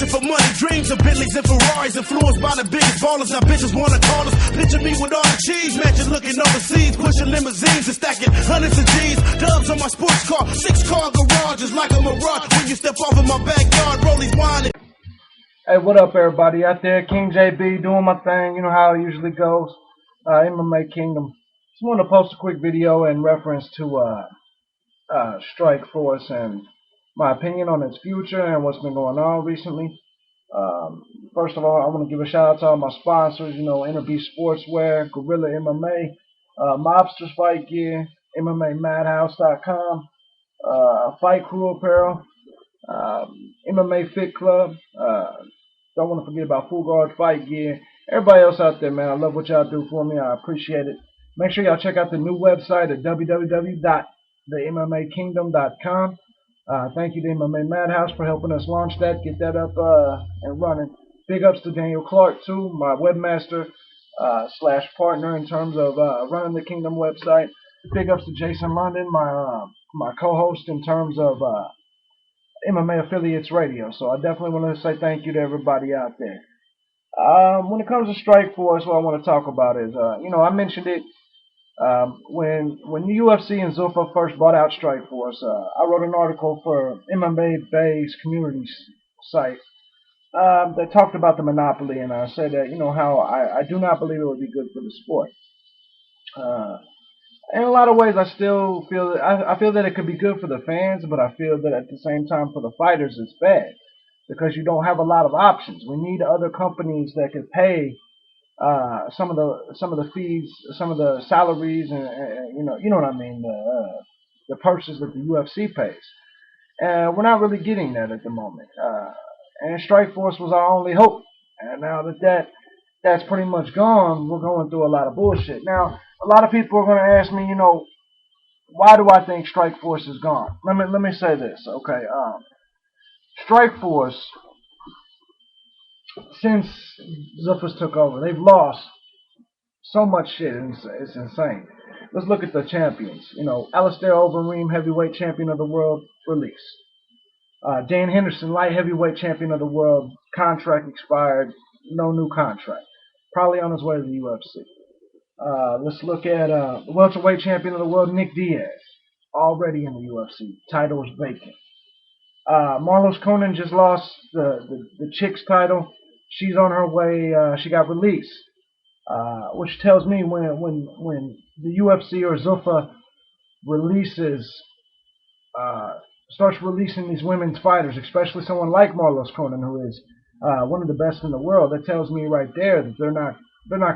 Fishing for money, dreams of Bentleys and Ferraris, influenced by the biggest ballers. Now bitches wanna call us. Picture me with all the cheese, matching looking overseas, pushing limousines and stacking hundreds of G's. Dubs on my sports car, 6-car garage, just like a mirage. When you step off in my backyard, rollies whining. Hey, what up, everybody out there? King JB doing my thing. You know how it usually goes. MMA Kingdom. Just want to post a quick video in reference to Strikeforce and my opinion on its future and what's been going on recently. First of all, I want to give a shout out to all my sponsors. You know, Inner Beast Sportswear, Gorilla MMA, Mobsters Fight Gear, MMAMadhouse.com, Fight Crew Apparel, MMA Fit Club. Don't want to forget about Full Guard Fight Gear. Everybody else out there, man, I love what y'all do for me. I appreciate it. Make sure y'all check out the new website at www.themmakingdom.com. Thank you to MMA Madhouse for helping us launch that, get that up and running. Big ups to Daniel Clark, too, my webmaster / partner in terms of running the Kingdom website. Big ups to Jason London, my co-host in terms of MMA Affiliates Radio. So I definitely want to say thank you to everybody out there. When it comes to Strikeforce, what I want to talk about is, you know, I mentioned it when the UFC and Zuffa first bought out Strikeforce. I wrote an article for MMA Bay's community site that talked about the monopoly, and I said that, you know, how I do not believe it would be good for the sport. In a lot of ways, I still feel that I feel that it could be good for the fans, but I feel that at the same time for the fighters it's bad because you don't have a lot of options. We need other companies that could pay some of the fees, some of the salaries, and you know what I mean, the purses that the UFC pays. And we're not really getting that at the moment. And Strikeforce was our only hope. And now that's pretty much gone, we're going through a lot of bullshit. Now, a lot of people are going to ask me, you know, why do I think Strikeforce is gone? Let me say this, okay? Strikeforce, since Zuffa's took over, they've lost so much shit, it's insane. Let's look at the champions. You know, Alistair Overeem, heavyweight champion of the world, released. Dan Henderson, light heavyweight champion of the world, contract expired, no new contract. Probably on his way to the UFC. Let's look at the welterweight champion of the world, Nick Diaz, already in the UFC. Title is vacant. Marlos Conan just lost the Chicks title. She's on her way. She got released, which tells me when the UFC or Zuffa starts releasing these women's fighters, especially someone like Marlos Conan, who is one of the best in the world, that tells me right there that they're not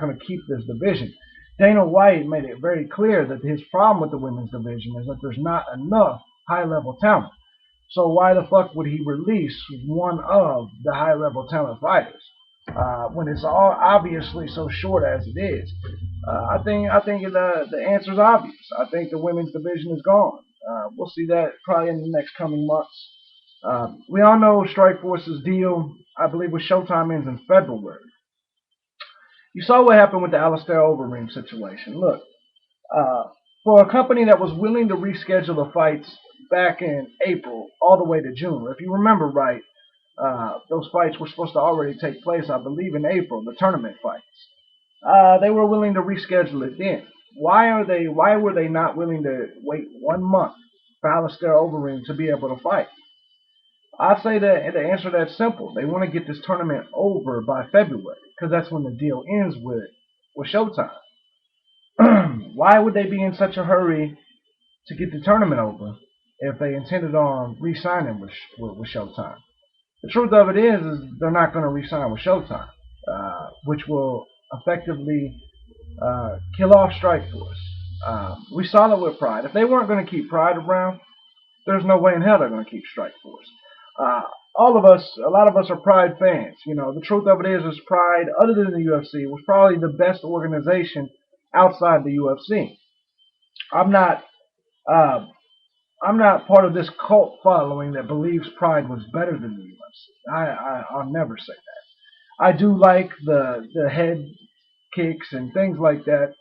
going to keep this division. Dana White made it very clear that his problem with the women's division is that there's not enough high-level talent. So why the fuck would he release one of the high-level talent fighters when it's all obviously so short as it is? I think the answer is obvious. I think the women's division is gone. We'll see that probably in the next coming months. We all know Strikeforce's deal, I believe, with Showtime ends in February. You saw what happened with the Alistair Overeem situation. Look, for a company that was willing to reschedule the fights back in April all the way to June, if you remember right, those fights were supposed to already take place, I believe, in April, the tournament fights. They were willing to reschedule it then. Why were they not willing to wait 1 month for Alistair Overeem to be able to fight? I'd say that the answer to that's simple. They want to get this tournament over by February because that's when the deal ends with Showtime. Why would they be in such a hurry to get the tournament over if they intended on re-signing with Showtime? The truth of it is they're not going to re-sign with Showtime, which will effectively kill off Strikeforce. We saw that with Pride. If they weren't going to keep Pride around, there's no way in hell they're going to keep Strikeforce. A lot of us are Pride fans. You know, the truth of it is Pride, other than the UFC, was probably the best organization outside the UFC. I'm not part of this cult following that believes Pride was better than the UFC. I'll never say that. I do like the head kicks and things like that.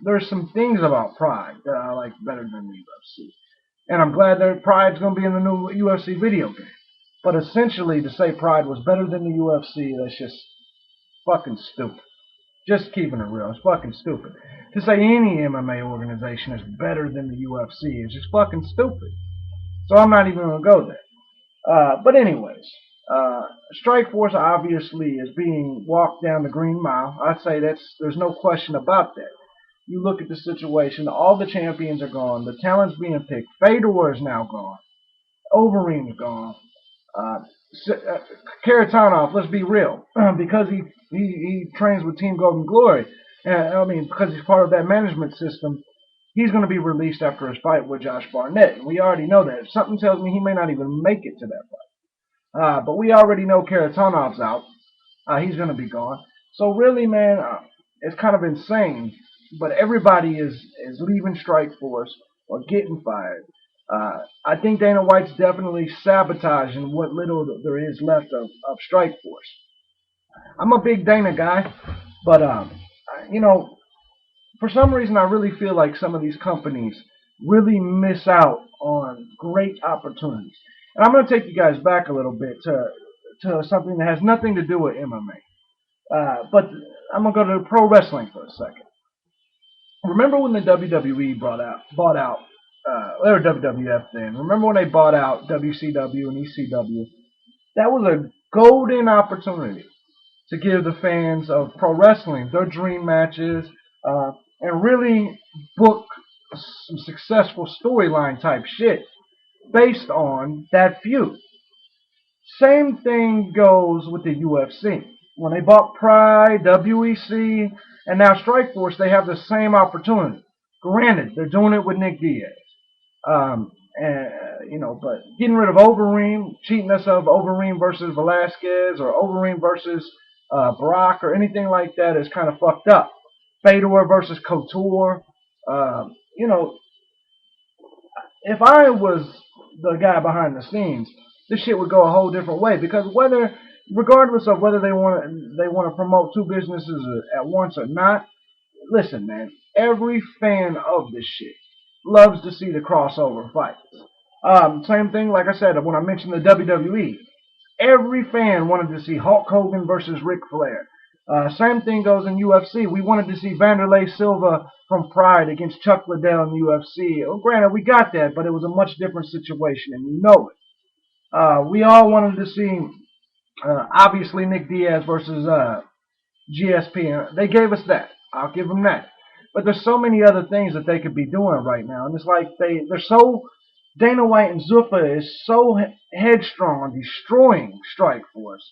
There's some things about Pride that I like better than the UFC. And I'm glad that Pride's going to be in the new UFC video game. But essentially, to say Pride was better than the UFC, that's just fucking stupid. Just keeping it real, it's fucking stupid. To say any MMA organization is better than the UFC is just fucking stupid. So I'm not even gonna go there. But anyways, Strikeforce obviously is being walked down the Green Mile. I'd say there's no question about that. You look at the situation, all the champions are gone, the talent's being picked. Fedor is now gone. Overeem is gone. Uh, Karatanov, let's be real, because he trains with Team Golden Glory. I mean, because he's part of that management system, he's going to be released after his fight with Josh Barnett. And we already know that. Something tells me he may not even make it to that fight. But we already know Karatanov's out. He's going to be gone. So really, man, it's kind of insane. But everybody is leaving Strikeforce or getting fired. I think Dana White's definitely sabotaging what little there is left of Strikeforce. I'm a big Dana guy, but you know, for some reason, I really feel like some of these companies really miss out on great opportunities. And I'm going to take you guys back a little bit to something that has nothing to do with MMA. But I'm going to go to pro wrestling for a second. Remember when the WWE bought out, they were WWF then. Remember when they bought out WCW and ECW? That was a golden opportunity to give the fans of pro wrestling their dream matches, and really book some successful storyline type shit based on that feud. Same thing goes with the UFC. When they bought Pride, WEC, and now Strikeforce, they have the same opportunity. Granted, they're doing it with Nick Diaz. But getting rid of Overeem, cheating us of Overeem versus Velasquez or Overeem versus Brock or anything like that is kind of fucked up. Fedor versus Couture. You know, if I was the guy behind the scenes, this shit would go a whole different way. Because regardless of whether they want to promote two businesses at once or not, listen, man, every fan of this shit loves to see the crossover fights. Same thing, like I said, when I mentioned the WWE, every fan wanted to see Hulk Hogan versus Ric Flair. Same thing goes in UFC. We wanted to see Vanderlei Silva from Pride against Chuck Liddell in UFC. Well, granted, we got that, but it was a much different situation, and you know it. We all wanted to see, obviously, Nick Diaz versus GSP. They gave us that. I'll give them that. But there's so many other things that they could be doing right now, and it's like they're so. Dana White and Zuffa is so headstrong on destroying Strikeforce.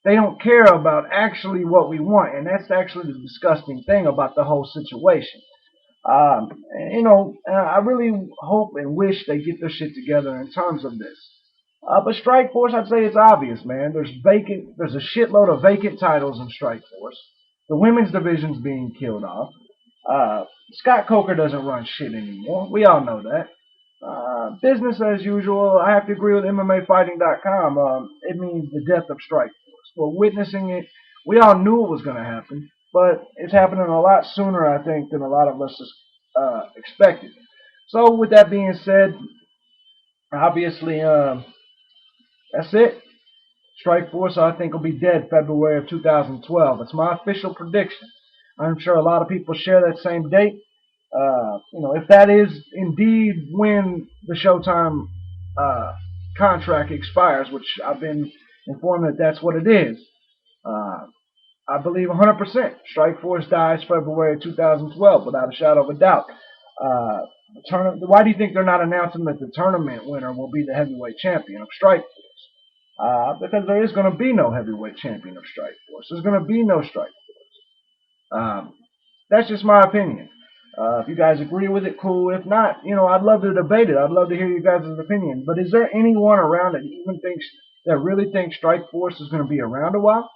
They don't care about actually what we want, and that's actually the disgusting thing about the whole situation. I really hope and wish they get their shit together in terms of this. But Strikeforce, I'd say it's obvious, man. There's a shitload of vacant titles in Strikeforce. The women's division's being killed off. Scott Coker doesn't run shit anymore. We all know that. Business as usual. I have to agree with MMAfighting.com. It means the death of Strikeforce. We're witnessing it. We all knew it was going to happen, but it's happening a lot sooner, I think, than a lot of us expected. So, with that being said, obviously, that's it. Strikeforce, I think, will be dead February of 2012. It's my official prediction. I'm sure a lot of people share that same date. If that is indeed when the Showtime contract expires, which I've been informed that that's what it is, I believe 100% Strikeforce dies February 2012 without a shadow of a doubt. Why do you think they're not announcing that the tournament winner will be the heavyweight champion of Strikeforce? Because there is going to be no heavyweight champion of Strikeforce. There's going to be no Strikeforce. That's just my opinion. If you guys agree with it, cool. If not, I'd love to debate it. I'd love to hear you guys' opinion. But is there anyone around that really thinks Strikeforce is going to be around a while?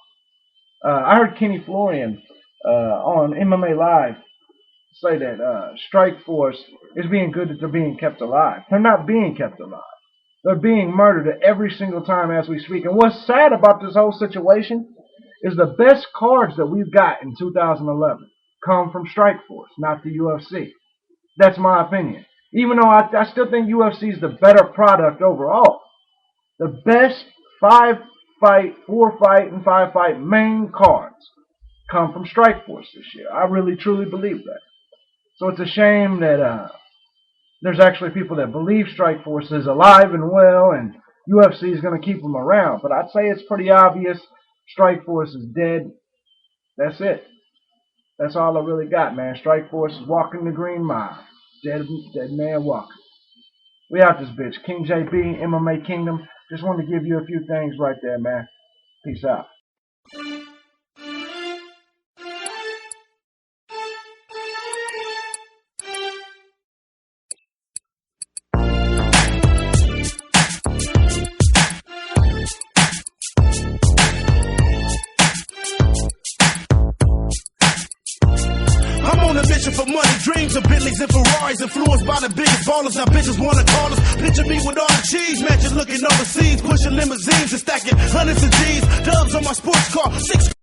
I heard Kenny Florian on MMA Live say that Strikeforce is being good that they're being kept alive. They're not being kept alive. They're being murdered every single time as we speak. And what's sad about this whole situation is the best cards that we've got in 2011 come from Strikeforce, not the UFC. That's my opinion. Even though I still think UFC is the better product overall. The best 4-fight, and 5-fight main cards come from Strikeforce this year. I really, truly believe that. So it's a shame that there's actually people that believe Strikeforce is alive and well and UFC is going to keep him around. But I'd say it's pretty obvious Strikeforce is dead. That's it. That's all I really got, man. Strikeforce is walking the green mile. Dead man walking. We out this bitch. King JB, MMA Kingdom. Just wanted to give you a few things right there, man. Peace out. For money, dreams of Bentleys and Ferraris, influenced by the biggest ballers. Now bitches wanna call us. Picture me with all the cheese, matching looking overseas, pushing limousines and stacking hundreds of G's. Dubs on my sports car, 6